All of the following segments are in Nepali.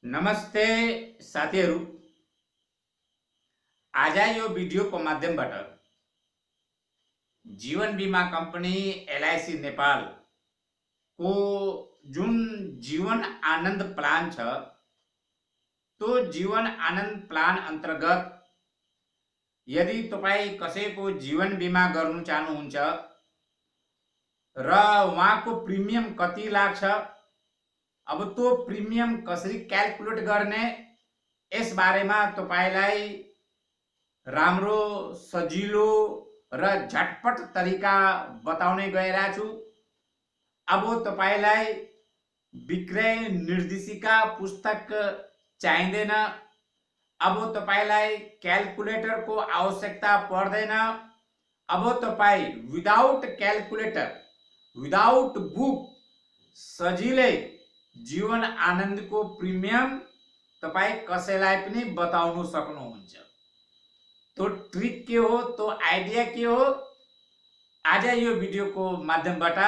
नमस्ते साथीहरू। आज यो भिडियोको माध्यमबाट जीवन बीमा कंपनी एलआईसी नेपाल को जुन जीवन आनन्द प्लान छ तो जीवन आनन्द प्लान अन्तर्गत यदि तपाई कसैको जीवन बीमा गर्नु चाहनुहुन्छ र उहाँको प्रिमियम कति लाग्छ, अब तो प्रिमियम कसरी क्याल्कुलेट गर्ने यस बारेमा तपाईलाई राम्रो सजिलो र झटपट तरिका बताउने गइरहेको छु। अब तपाईलाई विक्रय निर्देशिका पुस्तक चाहिँदैन, अब तपाईलाई क्याल्कुलेटर को आवश्यकता पर्दैन। अब तपाई विदाउट क्याल्कुलेटर विदाउट बुक सजिलै जीवन आनन्द को प्रिमियम तपाई कसैलाई पनि बताउन सक्नुहुन्छ। तो ट्रिक के हो, तो आइडिया के हो, आज यो भिडियो को माध्यमबाट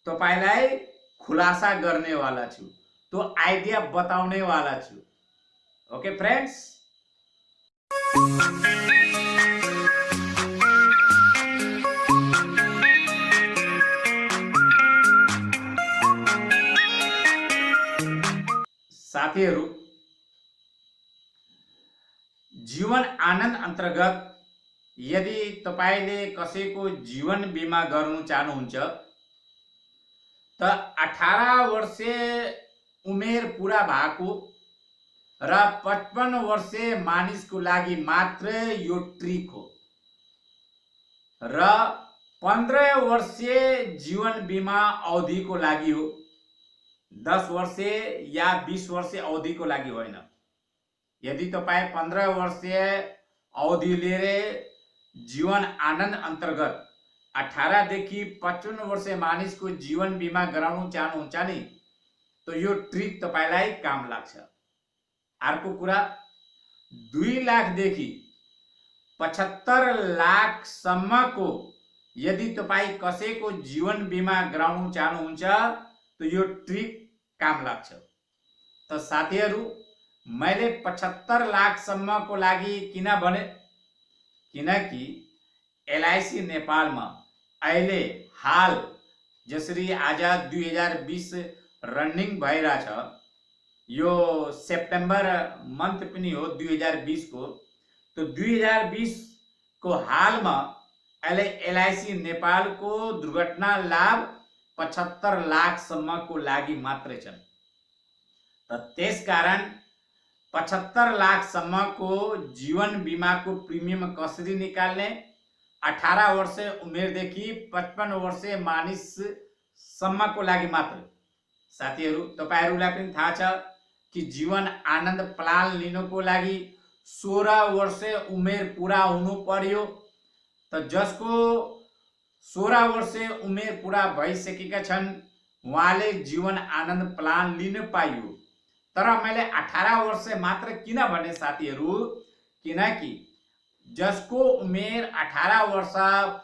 तपाईलाई खुलासा गर्ने वाला छु, तो आइडिया बताउने वाला छु। ओके फ्रेंड्स, साथीहरू, जीवन आनन्द अन्तर्गत यदि तपाईले कसैको जीवन बीमा गर्नु चाहनुहुन्छ त 18 वर्षे उमेर पूरा भएको र 55 वर्षे मानिसको लागि मात्र यो ट्रिक हो र 15 वर्षे जीवन बीमा अवधिको लागि हो, 10 वर्षे या 20 वर्षे अवधिको लागि होइन। यदि तपाई 15 वर्षीय अवधि लिएर जीवन आनन्द अन्तर्गत 18 देखि 55 वर्षीय मानिसको जीवन बीमा गराउन चाहनुहुन्छ नि, तो यो ट्रिक तपाईलाई काम लाग्छ। अर्को कुरा, 2 लाख देखि 75 लाख सम्मको यदि तपाई कसैको जीवन बीमा गराउन चाहनुहुन्छ तो यो ट्रिक काम लाग्छ। तो साथीहरू, मैले 75 लाख सम्म को लागि किन भने, किनकि एलआईसी नेपालमा अहिले हाल जसरी आज 2020 रनिङ भइरहेछ, यो सेप्टेम्बर मन्थ पनि हो 2020 को, तो 2020 को हालमा अहिले एलआईसी नेपाल को दुर्घटना लाभ 75 लाख सम्म को लागि मात्रै छन्। त त्यसकारण 75 लाख सम्म को जीवन बीमा को प्रिमियम कसरी निकाल्ने, 18 वर्ष उमेरदेखि 55 वर्ष मानिस सम्म को लागि मात्र। साथीहरू, तपाईहरुलाई पनि थाहा छ कि जीवन आनन्द प्लान लिनको लागि 16 वर्ष उमेर पूरा हुनु पर्यो। त जसको 16 वर्ष उमेर पूरा भइसकेका छन् उहाँले जीवन आनन्द प्लान लिन पाइयो। तर मैले 18 वर्ष मात्र किन भने साथीहरू, किनकि जसको उमेर 18 वर्ष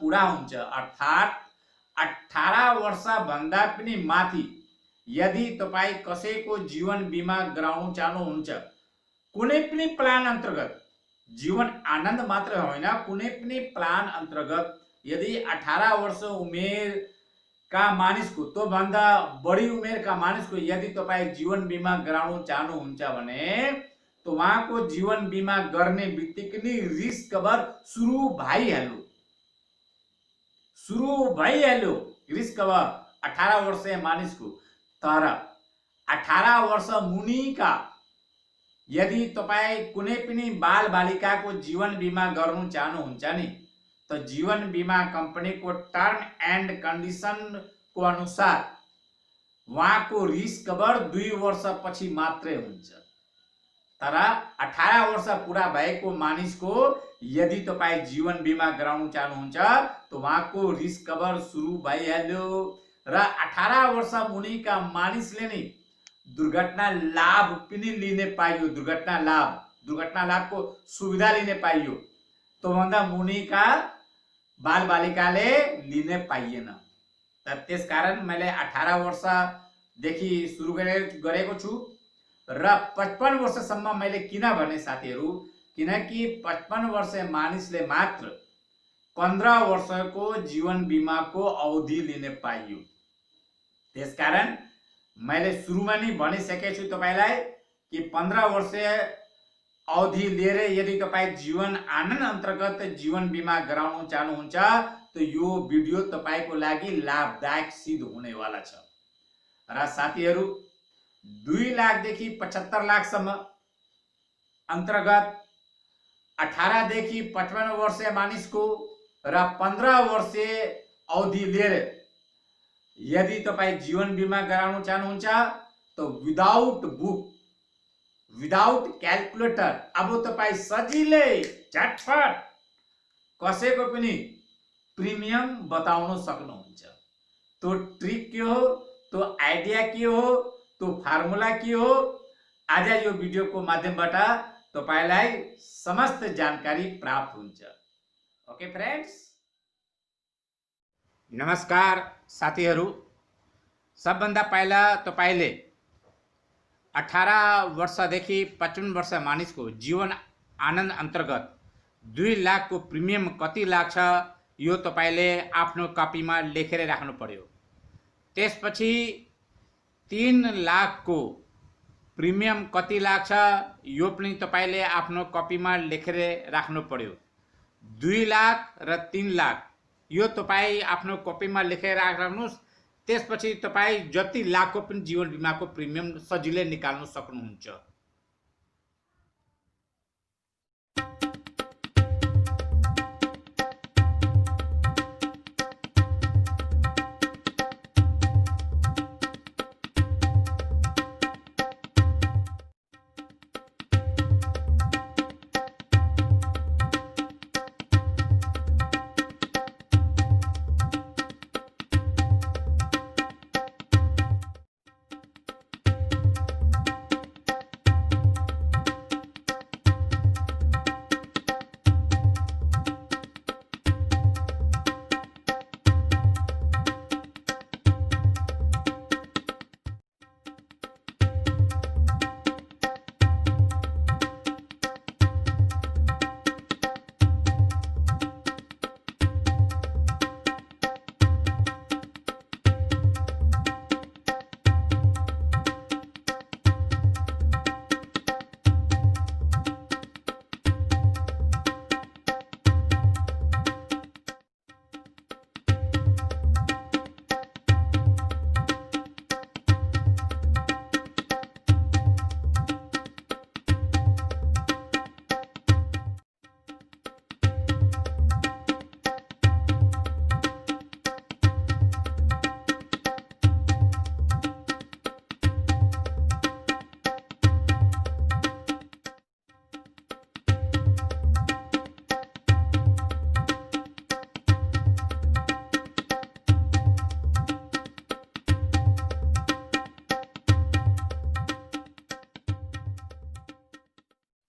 पूरा हुन्छ अर्थात 18 वर्ष भन्दा पनि माथि यदि तपाई कसैको जीवन बीमा गराउन चाहनुहुन्छ, कुनै पनि प्लान अन्तर्गत, जीवन आनन्द मात्र होइन, कुनै पनि प्लान अन्तर्गत यदि 18 वर्ष उमेर का मानिसको, तो भन्दा बढी उमेर का मानिसको यदि तपाई जीवन बीमा गराउन चाहनुहुन्छ भने तो उहाँको जीवन बीमा गर्ने बित्तिकै नै रिस्क कभर सुरु भइहाल्यो रिस्क कभर 18 वर्षीय मानिसको। तर 18 वर्ष मुनिका यदि तपाई कुनै पनि बाल बालिकाको जीवन बीमा गर्नु चाहनुहुन्छ नि, तो जीवन बीमा कंपनी को टर्म एंड कंडीशन को अनुसार वहाँ को रिस्क कभर 2 वर्ष पछि मात्रै हुन्छ। तर 18 वर्ष पूरा भएको मानिसको यदि तपाई जीवन बीमा गराउन चाहनुहुन्छ तो वहाँ को रिस्क कभर सुरु भइहाल्यो र 18 वर्ष मुनिका मानिसले नै दुर्घटना लाभ पनि लिने पाइयो, दुर्घटना लाभ को सुविधा लिने पाइयो। तो भन्दा मुनिका बाल बालिकाले लिने पाइएन। त्यसकारण मैले 18 वर्षदेखि सुरु गरेको छु र 55 वर्षसम्म मैले किन भने साथीहरू, किनकि 55 वर्षीय मानिसले मात्र 15 वर्षको जीवन बिमाको अवधि लिने पाइयो। त्यसकारण मैले सुरुमा नै भनिसकेको छु तपाईलाई कि 15 वर्षीय अवधि लिएर यदि तपाईँ जीवन आनन्द अन्तर्गत जीवन बिमा गराउन चाहनुहुन्छ त यो भिडियो तपाईको लागि लाभदायक सिद्ध हुनेवाला छ। र साथीहरू, 2 लाखदेखि 75 लाखसम्म अन्तर्गत 18 देखि 55 वर्षीय मानिसको र 15 वर्षीय अवधि लिएर यदि तपाईँ जीवन बिमा गराउन चाहनुहुन्छ त विदाउट बुक, विदाउट क्यालकुलेटर अब तपाईँ सजिलै झटपट कसैको पनि प्रिमियम बताउन सक्नुहुन्छ। तो ट्रिक के हो, तो आइडिया के हो, तो फार्मुला के हो, आज यो भिडियोको माध्यमबाट तपाईलाई समस्त जानकारी प्राप्त हुन्छ। ओके फ्रेन्ड्स, नमस्कार साथीहरू। सबभन्दा पहिला तपाईले 18 वर्षदेखि 55 वर्ष मानिसको जीवन आनन्द अन्तर्गत 2 लाखको प्रिमियम कति लाग्छ यो तपाईले आफ्नो कपीमा लेखेर राख्नु पर्यो। त्यसपछि 3 लाखको प्रिमियम कति लाग्छ यो पनि तपाईले आफ्नो कपीमा लेखेर राख्नु पर्यो। 2 लाख र 3 लाख यो तपाईँ आफ्नो कपीमा लेखेर राख्नुहोस्। त्यसपछि तपाईँ जति लाखको पनि जीवन बिमाको प्रिमियम सजिलै निकाल्न सक्नुहुन्छ।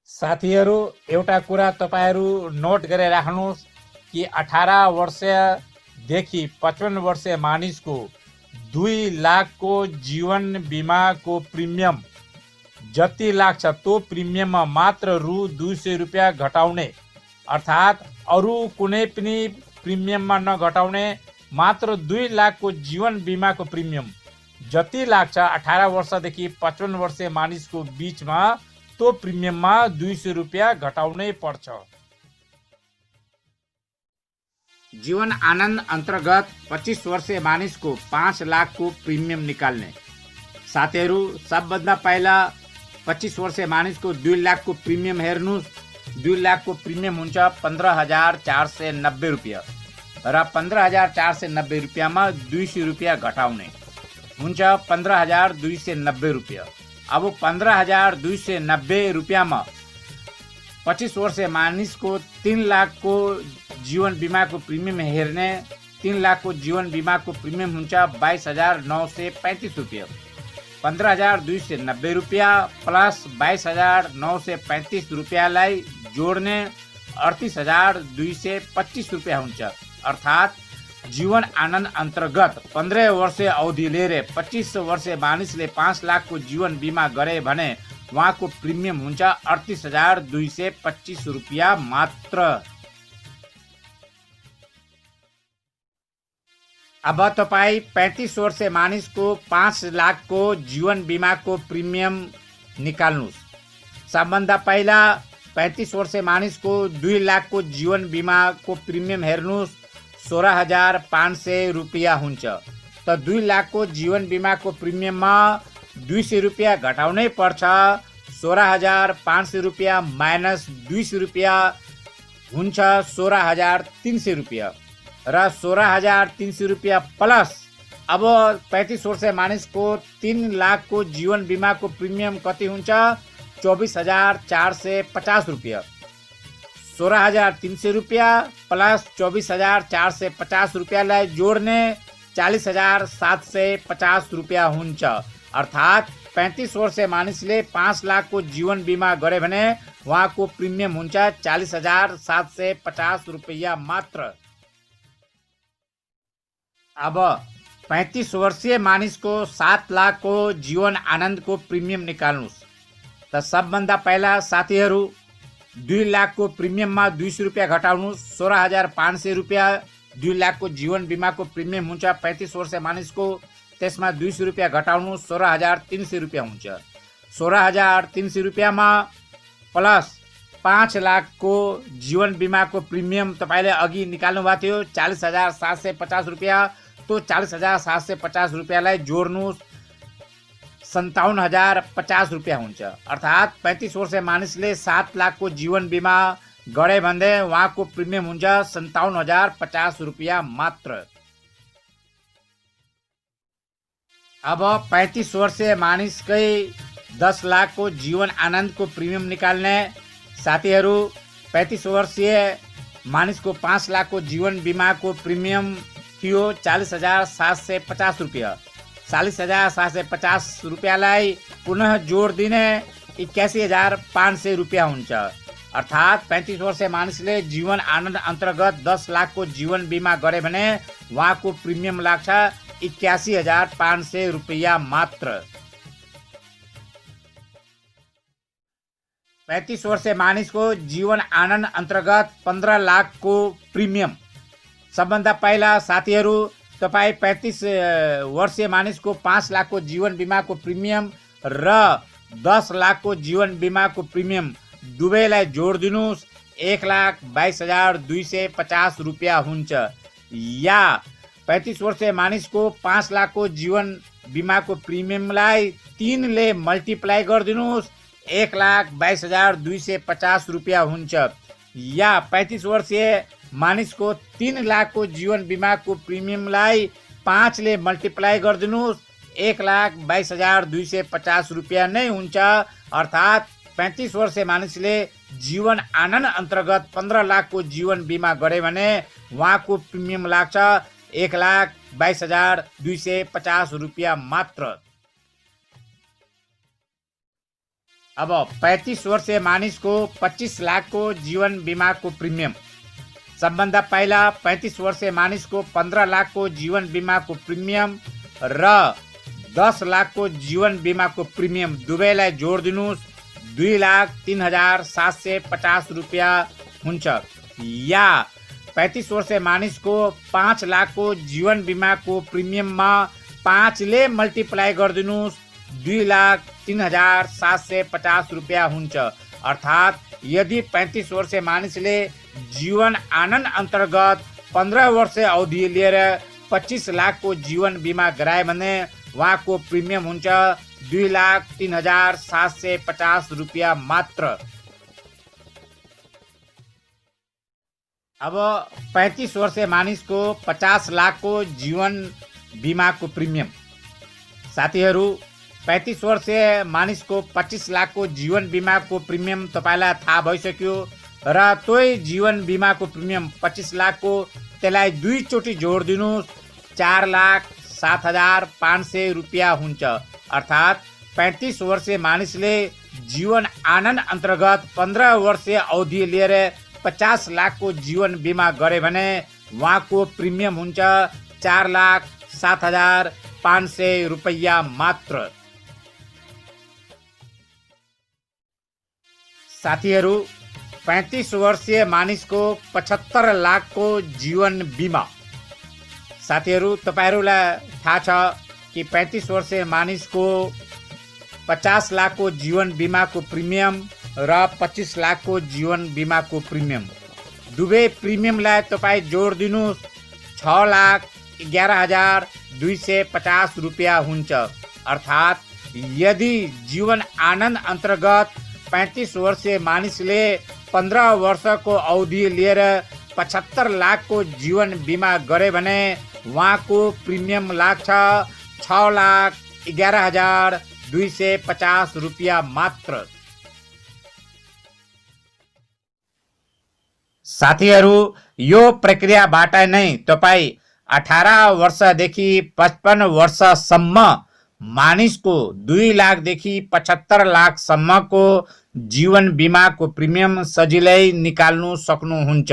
साथीहरू, एउटा कुरा तपाईहरू नोट गरेर राख्नुहोस् कि 18 वर्षदेखि 55 वर्षीय मानिसको 2 लाखको जीवन बिमाको प्रिमियम जति लाग्छ त्यो प्रिमियममा मात्र रु 200 रुपियाँ घटाउने, अर्थात् अरू कुनै पनि प्रिमियममा नघटाउने, मात्र 2 लाखको जीवन बिमाको प्रिमियम जति लाग्छ 18 वर्षदेखि 55 वर्षीय मानिसको बीचमा तो प्रिमियममा 200 रुपियाँ घटाउनै पर्छ। जीवन आनन्द अन्तर्गत 25 वर्षीय मानिसको 5 लाखको प्रिमियम निकाल्ने। साथीहरू, सबभन्दा पहिला 25 वर्षीय मानिसको 2 लाखको प्रिमियम हेर्नुहोस्। 2 लाखको प्रिमियम हुन्छ 15,490 रुपियाँ र 15,490 रुपियाँमा 200 रुपियाँ घटाउने हुन्छ 15,290 रुपियाँ। अब 15,290 रुपियाँमा 25 वर्षीय मानिसको 3 लाखको जीवन बिमाको प्रिमियम हेर्ने। 3 लाखको जीवन बिमाको प्रिमियम हुन्छ 22,935 रुपियाँ। 15,290 रुपियाँ प्लस 22,935 रुपियाँलाई जोड्ने 38,225 रुपियाँ हुन्छ। अर्थात् जीवन आनन्द अन्तर्गत 15 वर्षीय अवधि लिएर 25 वर्षीय मानिसले 5 लाखको जीवन बिमा गरे भने उहाँको प्रिमियम हुन्छ 38,225 रुपियाँ मात्र। अब तपाईँ 35 वर्ष मानिसको 5 लाखको जीवन बिमाको प्रिमियम निकाल्नुहोस्। सबभन्दा पहिला 35 वर्ष मानिसको 2 लाखको जीवन बिमाको प्रिमियम हेर्नुहोस्, 16,500 रुपियाँ हुन्छ। त 2 लाखको जीवन बिमाको प्रिमियममा 200 रुपियाँ घटाउनै पर्छ। 16,500 रुपियाँ माइनस 200 रुपियाँ हुन्छ 16,300 रुपियाँ र 16,300 रुपियाँ प्लस अब 35 वर्ष मानिसको 3 लाखको जीवन बिमाको प्रिमियम कति हुन्छ? 24,450 रुपियाँ। 16,300 रुपियाँ प्लस 24,450 रुपियाँलाई जोड्ने 40,750 रुपियाँ हुन्छ। अर्थात् 35 वर्ष मानिसले 5 लाखको जीवन बिमा गरे भने उहाँको प्रिमियम हुन्छ 40,750 रुपियाँ मात्र। अब 35 वर्षीय मानिसको 7 लाखको जीवन आनन्दको प्रिमियम निकाल्नुहोस्। त सबभन्दा पहिला साथीहरू 2 लाखको प्रिमियममा 200 रुपियाँ घटाउनुहोस्, 16,500 रुपियाँ 2 लाखको जीवन बिमाको प्रिमियम हुन्छ 35 वर्ष मानिसको। त्यसमा 200 रुपियाँ घटाउनुहोस्, 16,300 रुपियाँ हुन्छ। 16,300 रुपियाँमा प्लस 5 लाखको जीवन बिमाको प्रिमियम तपाईँले अघि निकाल्नु भएको थियो 40,750 रुपियाँ। त्यो 40,750 रुपियाँलाई जोड्नुहोस्, 57,050 रुपियाँ हुन्छ। अर्थात् 35 वर्ष मानिसले 7 लाखको जीवन बिमा गरे भन्दै उहाँको प्रिमियम हुन्छ 57,050 रुपियाँ मात्र। अब 35 वर्षीय मानिसकै 10 लाखको जीवन आनन्दको प्रिमियम निकाल्ने साथीहरू 35 वर्षीय मानिसको 5 लाखको जीवन बिमाको प्रिमियम थियो 40,750 रुपियाँ। 40,750 रुपियाँलाई पुनः जोड दिने 81,500 रुपियाँ हुन्छ। अर्थात् 35 वर्ष मानिसले जीवन आनन्द अन्तर्गत 10 लाखको जीवन बिमा गरे भने उहाँको प्रिमियम लाग्छ 81,500 रुपियाँ मात्र। 35 वर्ष मानिसको जीवन आनन्द अन्तर्गत 15 लाखको प्रिमियम। सबभन्दा पहिला साथीहरू तपाईँ 35 वर्षीय मानिसको 5 लाखको जीवन बिमाको प्रिमियम र 10 लाखको जीवन बिमाको प्रिमियम दुवैलाई जोडिदिनुहोस्, 1,22,250 रुपियाँ हुन्छ। या 35 वर्षीय मानिसको 5 लाखको जीवन बिमाको प्रिमियमलाई 3 ले मल्टिप्लाई गरिदिनुहोस्, 1,22,250 रुपियाँ हुन्छ। या 35 वर्षीय मानिसको 3 लाखको जीवन बिमाको प्रिमियमलाई 5 ले मल्टिप्लाई गरिदिनुहोस्, 1,22,250 रुपियाँ नै हुन्छ। अर्थात् 35 वर्षीय मानिसले जीवन आनन्द अन्तर्गत 15 लाखको जीवन बिमा गरे भने उहाँको प्रिमियम लाग्छ 1,22,250 रुपियाँ मात्र। अब 35 वर्षीय मानिसको 25 लाखको जीवन बिमाको प्रिमियम। सबभन्दा पहिला 35 वर्षीय मानिसको 15 लाखको जीवन बिमाको प्रिमियम र 10 लाखको जीवन बिमाको प्रिमियम दुवैलाई जोडिदिनुहोस्, 2,03,750 रुपियाँ हुन्छ। या 35 वर्षीय मानिसको 5 लाखको जीवन बिमाको प्रिमियममा 5 ले मल्टिप्लाई गरिदिनुहोस्, 2,03,750 रुपियाँ हुन्छ। अर्थात् यदि 35 वर्षीय मानिसले जीवन आनन्द अन्तर्गत 15 वर्ष अवधि लिएर 25 लाखको जीवन बिमा गराए भने उहाँको प्रिमियम हुन्छ 2,03,750 रुपियाँ मात्र। अब 35 वर्षीय मानिसको 50 लाखको जीवन बिमाको प्रिमियम। साथीहरू 35 वर्षीय मानिसको 25 लाखको जीवन बिमाको प्रिमियम तपाईँलाई थाहा भइसक्यो र तोही जीवन बिमाको प्रिमियम 25 लाखको त्यसलाई 2 चोटि जोडिदिनुहोस्, 4,07,500 रुपियाँ हुन्छ। अर्थात् 35 वर्षीय मानिसले जीवन आनन्द अन्तर्गत 15 वर्षीय अवधि लिएर 50 लाखको जीवन बिमा गरे भने उहाँको प्रिमियम हुन्छ 4,07,500 रुपियाँ मात्र। साथीहरू, 35 वर्षीय मानिसको 75 लाखको जीवन बिमा। साथीहरू, तपाईहरूलाई थाहा छ कि 35 वर्षीय मानिसको 50 लाखको जीवन बिमाको प्रिमियम र 25 लाखको जीवन बिमाको प्रिमियम, दुवै प्रिमियमलाई तपाईँ जोडिदिनुहोस्, 6,11,250 रुपियाँ हुन्छ। अर्थात् यदि जीवन आनन्द अन्तर्गत 35 वर्षीय मानिसले 15 वर्षको अवधि लिएर 75 लाखको जीवन बिमा गरे भने उहाँको प्रिमियम लाग्छ 6,11,250 रुपियाँ मात्र। साथीहरू, यो प्रक्रियाबाट नै तपाईँ 18 वर्षदेखि 55 वर्षसम्म मानिसको 2 लाखदेखि 75 लाखसम्मको जीवन बिमाको प्रिमियम सजिलै निकाल्नु सक्नुहुन्छ।